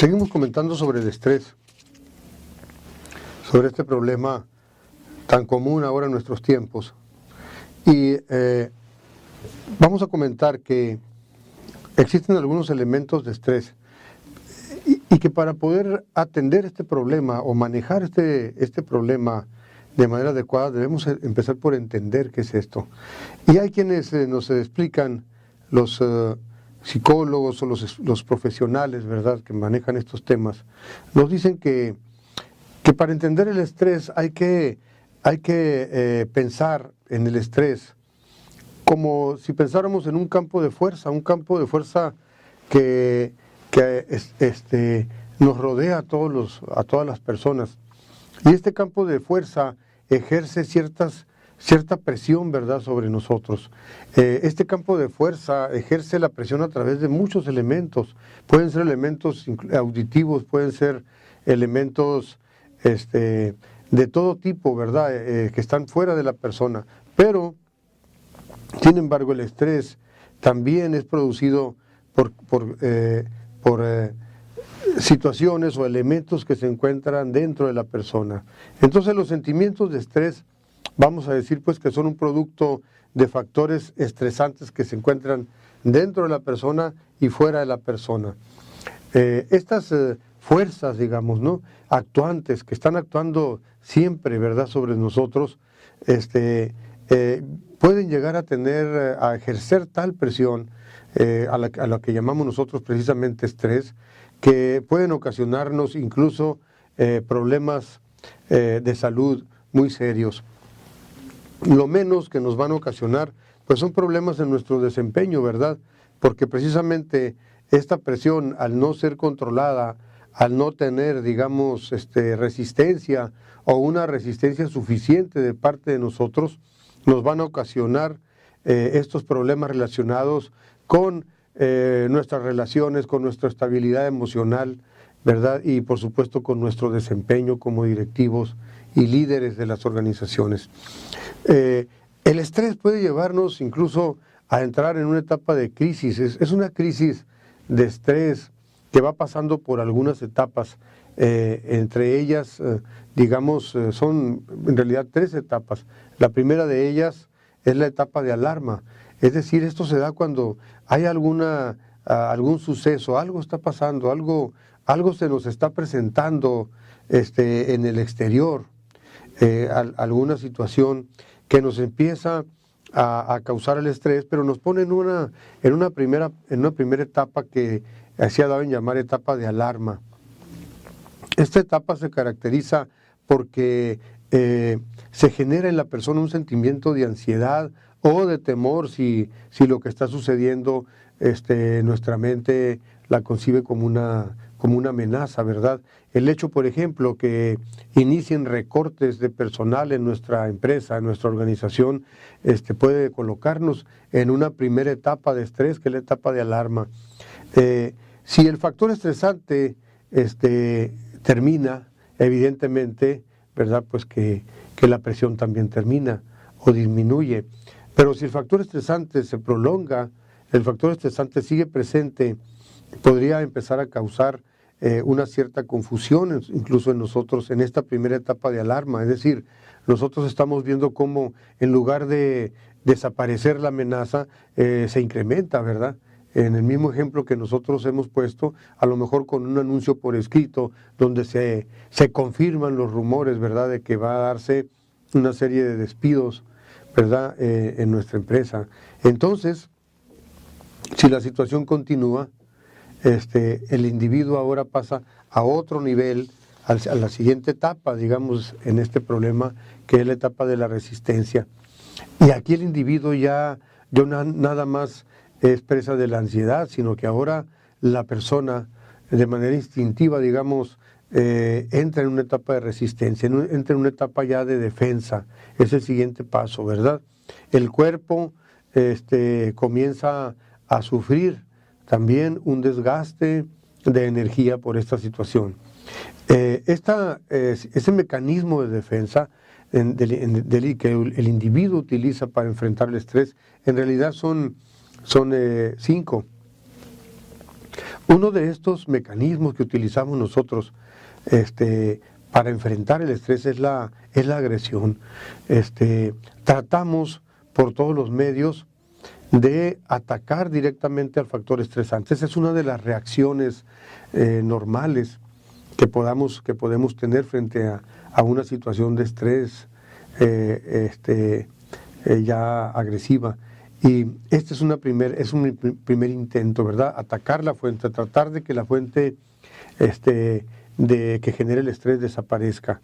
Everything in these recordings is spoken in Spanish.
Seguimos comentando sobre el estrés, sobre este problema tan común ahora en nuestros tiempos. Y vamos a comentar que existen algunos elementos de estrés y que para poder atender este problema o manejar este problema de manera adecuada debemos empezar por entender qué es esto. Y hay quienes nos explican, los psicólogos o los profesionales, ¿verdad?, que manejan estos temas, nos dicen que para entender el estrés hay que pensar en el estrés como si pensáramos en un campo de fuerza que nos rodea a todas las personas. Y este campo de fuerza ejerce cierta presión, ¿verdad?, sobre nosotros. Este campo de fuerza ejerce la presión a través de muchos elementos. Pueden ser elementos auditivos, pueden ser elementos de todo tipo, ¿verdad?, que están fuera de la persona. Pero, sin embargo, el estrés también es producido por situaciones o elementos que se encuentran dentro de la persona. Entonces, los sentimientos de estrés, vamos a decir pues que son un producto de factores estresantes que se encuentran dentro de la persona y fuera de la persona. Estas fuerzas, digamos, ¿no?, actuantes, que están actuando siempre, ¿verdad?, sobre nosotros, pueden llegar a ejercer tal presión a la que llamamos nosotros precisamente estrés, que pueden ocasionarnos incluso problemas de salud muy serios. Lo menos que nos van a ocasionar pues son problemas en nuestro desempeño, ¿verdad? Porque precisamente esta presión, al no ser controlada, al no tener, digamos, resistencia o una resistencia suficiente de parte de nosotros, nos van a ocasionar estos problemas relacionados con nuestras relaciones, con nuestra estabilidad emocional, ¿verdad? Y por supuesto con nuestro desempeño como directivos y líderes de las organizaciones. El estrés puede llevarnos incluso a entrar en una etapa de crisis. Es una crisis de estrés que va pasando por algunas etapas. Entre ellas, digamos, son en realidad 3 etapas. La primera de ellas es la etapa de alarma. Es decir, esto se da cuando hay algún suceso, algo está pasando, algo se nos está presentando en el exterior, alguna situación que nos empieza a causar el estrés, pero nos pone en una primera etapa que se ha dado en llamar etapa de alarma. Esta etapa se caracteriza porque se genera en la persona un sentimiento de ansiedad o de temor si lo que está sucediendo nuestra mente la concibe como una amenaza, ¿verdad? El hecho, por ejemplo, que inicien recortes de personal en nuestra empresa, en nuestra organización, puede colocarnos en una primera etapa de estrés, que es la etapa de alarma. Si el factor estresante termina, evidentemente, ¿verdad?, pues que la presión también termina o disminuye. Pero si el factor estresante se prolonga, el factor estresante sigue presente, podría empezar a causar una cierta confusión incluso en nosotros en esta primera etapa de alarma. Es decir, nosotros estamos viendo cómo en lugar de desaparecer la amenaza, se incrementa, ¿verdad? En el mismo ejemplo que nosotros hemos puesto, a lo mejor con un anuncio por escrito, donde se confirman los rumores, ¿verdad?, de que va a darse una serie de despidos, ¿verdad?, en nuestra empresa. Entonces, si la situación continúa, el individuo ahora pasa a otro nivel, a la siguiente etapa, digamos, en este problema, que es la etapa de la resistencia. Y aquí el individuo ya nada más es presa de la ansiedad, sino que ahora la persona, de manera instintiva, digamos, entra en una etapa de resistencia, entra en una etapa ya de defensa. Es el siguiente paso, ¿verdad? El cuerpo comienza a sufrir también un desgaste de energía por esta situación. Ese mecanismo de defensa que el individuo utiliza para enfrentar el estrés, en realidad son 5. Uno de estos mecanismos que utilizamos nosotros para enfrentar el estrés es la agresión. Tratamos por todos los medios de atacar directamente al factor estresante. Esa es una de las reacciones normales que podemos tener frente a una situación de estrés ya agresiva. Y este es un primer intento, ¿verdad? Atacar la fuente, tratar de que la fuente de que genere el estrés desaparezca.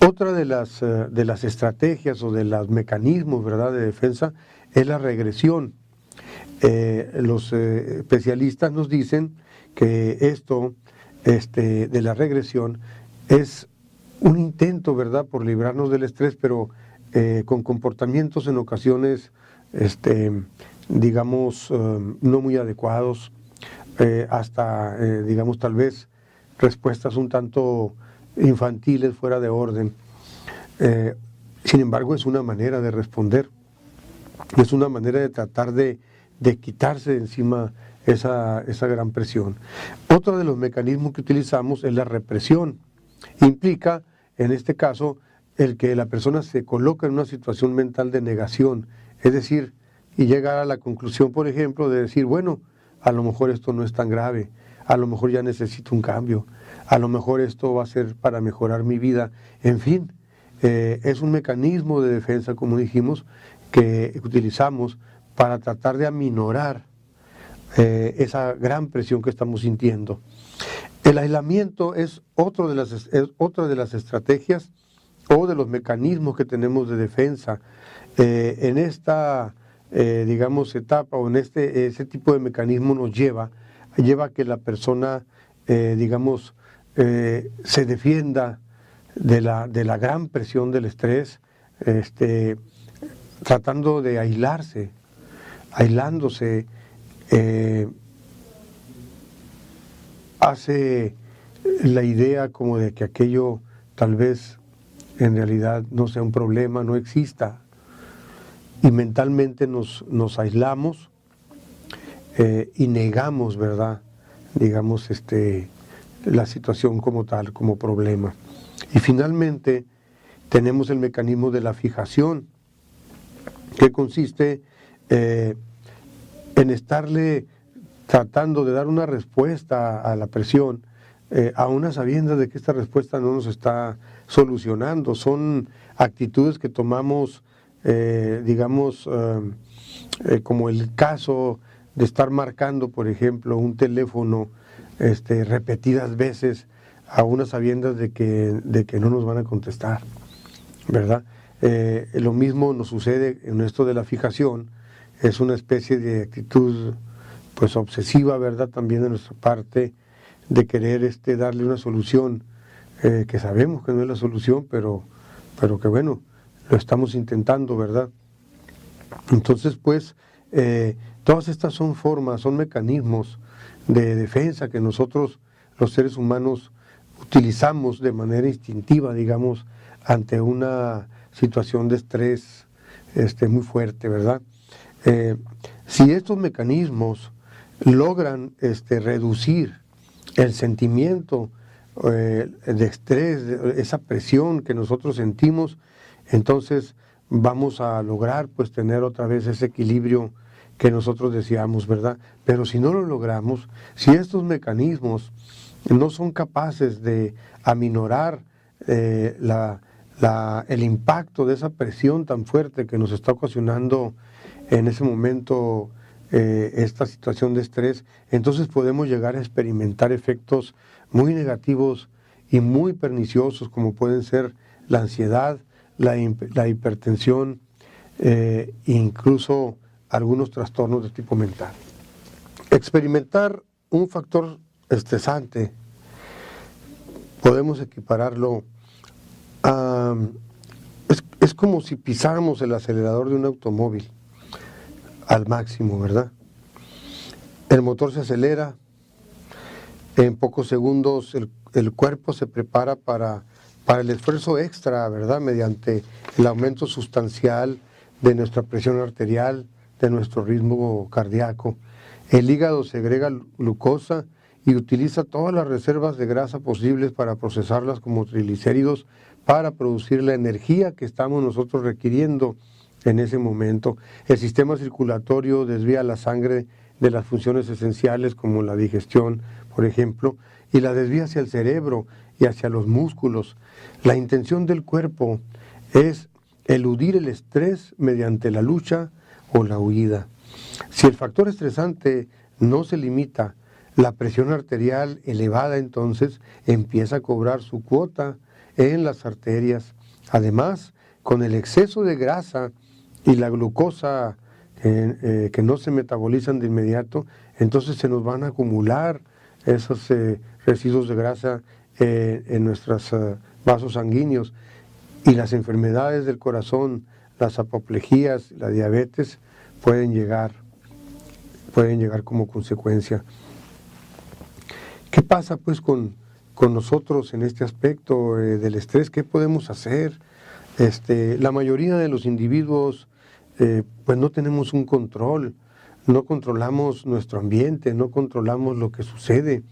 Otra de las estrategias o de los mecanismos, ¿verdad?, de defensa es la regresión. Los especialistas nos dicen que esto de la regresión es un intento, ¿verdad?, por librarnos del estrés, pero con comportamientos en ocasiones digamos, no muy adecuados, hasta, digamos, tal vez respuestas un tanto infantiles, fuera de orden. Sin embargo, es una manera de responder, es una manera de tratar de quitarse de encima esa gran presión. Otro de los mecanismos que utilizamos es la represión. Implica, en este caso, el que la persona se coloca en una situación mental de negación, es decir, y llegar a la conclusión, por ejemplo, de decir, bueno, a lo mejor esto no es tan grave, a lo mejor ya necesito un cambio, a lo mejor esto va a ser para mejorar mi vida, en fin, es un mecanismo de defensa, como dijimos, que utilizamos para tratar de aminorar esa gran presión que estamos sintiendo. El aislamiento es otra de las estrategias o de los mecanismos que tenemos de defensa. En esta, digamos, etapa o en ese tipo de mecanismo nos lleva a que la persona, digamos, se defienda de la gran presión del estrés, tratando de aislándose, hace la idea como de que aquello tal vez en realidad no sea un problema, no exista, y mentalmente nos aislamos y negamos, ¿verdad?, digamos, la situación como tal, como problema. Y finalmente tenemos el mecanismo de la fijación, que consiste en estarle tratando de dar una respuesta a la presión, a unas sabiendas de que esta respuesta no nos está solucionando. Son actitudes que tomamos, digamos, como el caso de estar marcando, por ejemplo, un teléfono repetidas veces a unas sabiendas de que no nos van a contestar, ¿verdad? Lo mismo nos sucede en esto de la fijación. Es una especie de actitud pues obsesiva, ¿verdad?, también de nuestra parte, de querer darle una solución que sabemos que no es la solución, pero que bueno, lo estamos intentando, ¿verdad? Entonces, pues, todas estas son formas, son mecanismos de defensa que nosotros, los seres humanos, utilizamos de manera instintiva, digamos, ante una situación de estrés muy fuerte, ¿verdad? Si estos mecanismos logran reducir el sentimiento de estrés, esa presión que nosotros sentimos, entonces vamos a lograr pues tener otra vez ese equilibrio que nosotros deseamos, ¿verdad? Pero si no lo logramos, si estos mecanismos no son capaces de aminorar el impacto de esa presión tan fuerte que nos está ocasionando en ese momento esta situación de estrés, entonces podemos llegar a experimentar efectos muy negativos y muy perniciosos, como pueden ser la ansiedad, la hipertensión, incluso algunos trastornos de tipo mental. Experimentar un factor estresante podemos equipararlo a... Es como si pisáramos el acelerador de un automóvil al máximo, ¿verdad? El motor se acelera, en pocos segundos el cuerpo se prepara para el esfuerzo extra, ¿verdad?, mediante el aumento sustancial de nuestra presión arterial, de nuestro ritmo cardíaco. El hígado segrega glucosa y utiliza todas las reservas de grasa posibles para procesarlas como triglicéridos para producir la energía que estamos nosotros requiriendo en ese momento. El sistema circulatorio desvía la sangre de las funciones esenciales como la digestión, por ejemplo, y la desvía hacia el cerebro y hacia los músculos. La intención del cuerpo es eludir el estrés mediante la lucha o la huida. Si el factor estresante no se limita, la presión arterial elevada entonces empieza a cobrar su cuota en las arterias. Además, con el exceso de grasa y la glucosa que no se metabolizan de inmediato, entonces se nos van a acumular esos residuos de grasa en nuestros vasos sanguíneos, y las enfermedades del corazón, las apoplejías, la diabetes pueden llegar como consecuencia. ¿Qué pasa pues con nosotros en este aspecto del estrés? ¿Qué podemos hacer? La mayoría de los individuos pues no tenemos un control, no controlamos nuestro ambiente, no controlamos lo que sucede.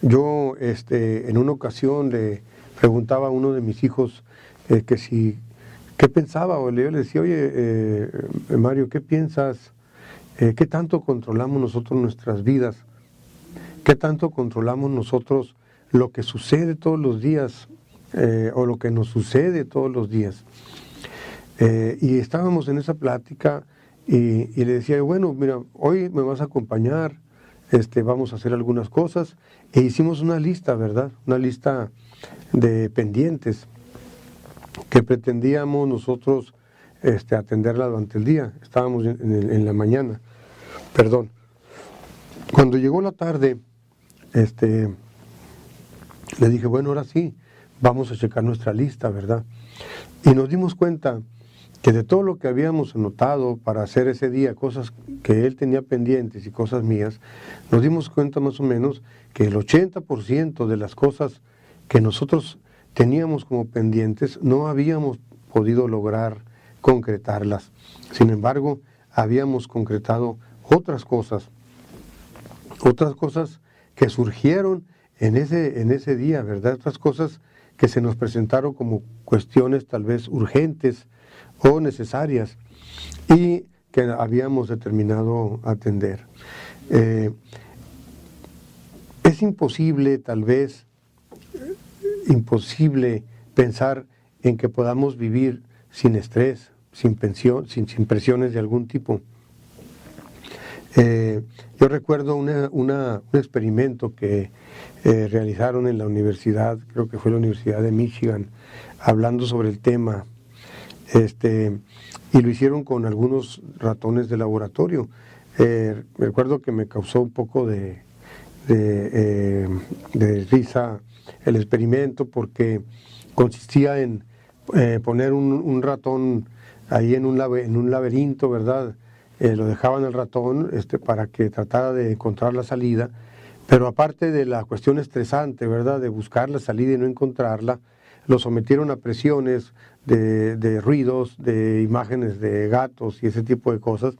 Yo en una ocasión le preguntaba a uno de mis hijos qué pensaba, o yo le decía, oye Mario, ¿qué piensas? ¿Qué tanto controlamos nosotros nuestras vidas? ¿Qué tanto controlamos nosotros lo que sucede todos los días o lo que nos sucede todos los días? Y estábamos en esa plática y le decía, bueno, mira, hoy me vas a acompañar, vamos a hacer algunas cosas, e hicimos una lista, ¿verdad? Una lista de pendientes que pretendíamos nosotros atenderla durante el día. Estábamos en la mañana, perdón. Cuando llegó la tarde, le dije, bueno, ahora sí, vamos a checar nuestra lista, ¿verdad? Y nos dimos cuenta que de todo lo que habíamos anotado para hacer ese día, cosas que él tenía pendientes y cosas mías, nos dimos cuenta más o menos que el 80% de las cosas que nosotros teníamos como pendientes no habíamos podido lograr concretarlas. Sin embargo, habíamos concretado otras cosas que surgieron en ese día, ¿verdad? Otras cosas que se nos presentaron como cuestiones tal vez urgentes o necesarias y que habíamos determinado atender. Es imposible, tal vez, imposible pensar en que podamos vivir sin estrés, sin presiones de algún tipo. Yo recuerdo un experimento que realizaron en la universidad, creo que fue la Universidad de Michigan, hablando sobre el tema, y lo hicieron con algunos ratones de laboratorio. Recuerdo que me causó un poco de risa el experimento, porque consistía en poner un ratón ahí en un laberinto, ¿verdad? Lo dejaban al ratón para que tratara de encontrar la salida, pero aparte de la cuestión estresante, ¿verdad?, de buscar la salida y no encontrarla, lo sometieron a presiones de ruidos, de imágenes de gatos y ese tipo de cosas,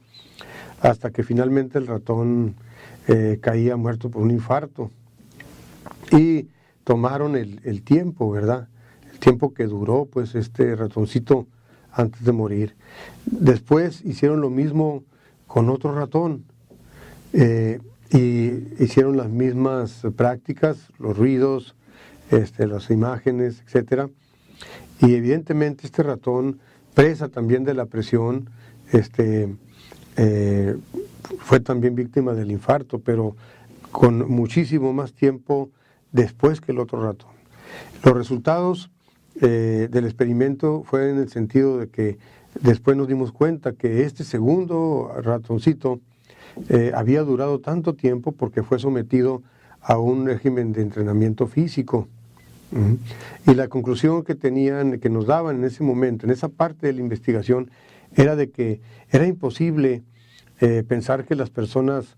hasta que finalmente el ratón caía muerto por un infarto. Y tomaron el tiempo, ¿verdad?, el tiempo que duró pues este ratoncito antes de morir. Después hicieron lo mismo con otro ratón y hicieron las mismas prácticas, los ruidos, las imágenes, etcétera. Y evidentemente este ratón, presa también de la presión, fue también víctima del infarto, pero con muchísimo más tiempo después que el otro ratón. Los resultados del experimento fue en el sentido de que después nos dimos cuenta que este segundo ratoncito había durado tanto tiempo porque fue sometido a un régimen de entrenamiento físico. Y la conclusión que nos daban en ese momento, en esa parte de la investigación, era de que era imposible pensar que las personas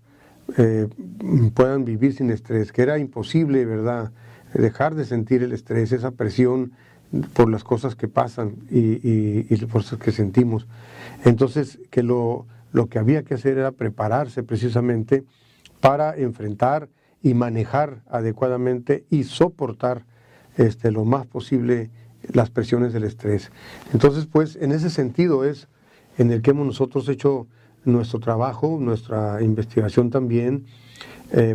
puedan vivir sin estrés, que era imposible, ¿verdad?, dejar de sentir el estrés, esa presión por las cosas que pasan y las cosas que sentimos. Entonces, que lo que había que hacer era prepararse precisamente para enfrentar y manejar adecuadamente y soportar lo más posible las presiones del estrés. Entonces, pues, en ese sentido es en el que hemos nosotros hecho nuestro trabajo, nuestra investigación también,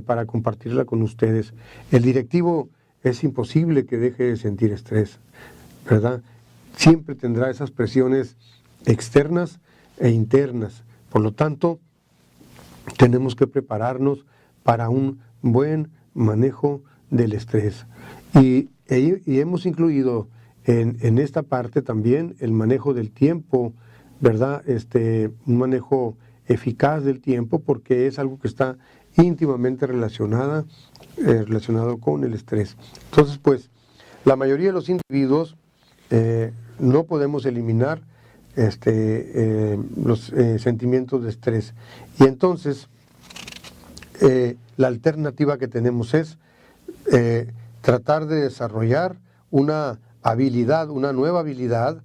para compartirla con ustedes. El directivo es imposible que deje de sentir estrés, ¿verdad? Siempre tendrá esas presiones externas e internas. Por lo tanto, tenemos que prepararnos para un buen manejo del estrés. Y hemos incluido en esta parte también el manejo del tiempo, ¿verdad? Un manejo eficaz del tiempo, porque es algo que está íntimamente relacionado con el estrés. Entonces, pues, la mayoría de los individuos no podemos eliminar los sentimientos de estrés. Y entonces, la alternativa que tenemos es tratar de desarrollar una nueva habilidad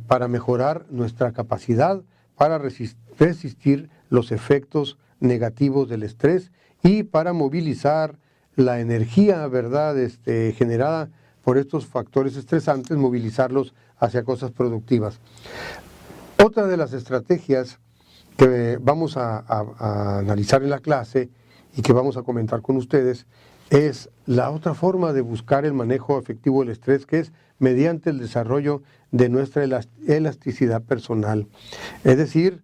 para mejorar nuestra capacidad para resistir los efectos negativos del estrés y para movilizar la energía, ¿verdad?, generada por estos factores estresantes, movilizarlos hacia cosas productivas. Otra de las estrategias que vamos a analizar en la clase y que vamos a comentar con ustedes es la otra forma de buscar el manejo efectivo del estrés, que es mediante el desarrollo de nuestra elasticidad personal. Es decir,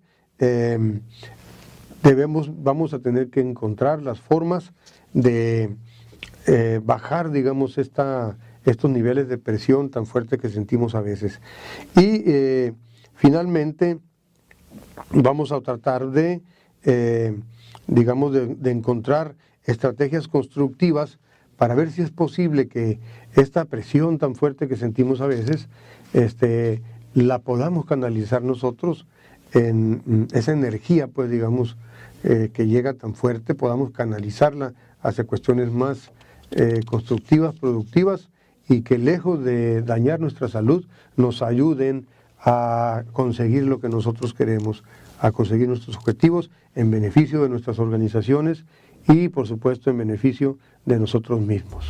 vamos a tener que encontrar las formas de bajar, digamos, estos niveles de presión tan fuerte que sentimos a veces. Y finalmente vamos a tratar de encontrar estrategias constructivas para ver si es posible que esta presión tan fuerte que sentimos a veces, la podamos canalizar nosotros en esa energía, pues digamos, que llega tan fuerte, podamos canalizarla hacia cuestiones más constructivas, productivas, y que lejos de dañar nuestra salud, nos ayuden a conseguir lo que nosotros queremos, a conseguir nuestros objetivos en beneficio de nuestras organizaciones y, por supuesto, en beneficio de nosotros mismos.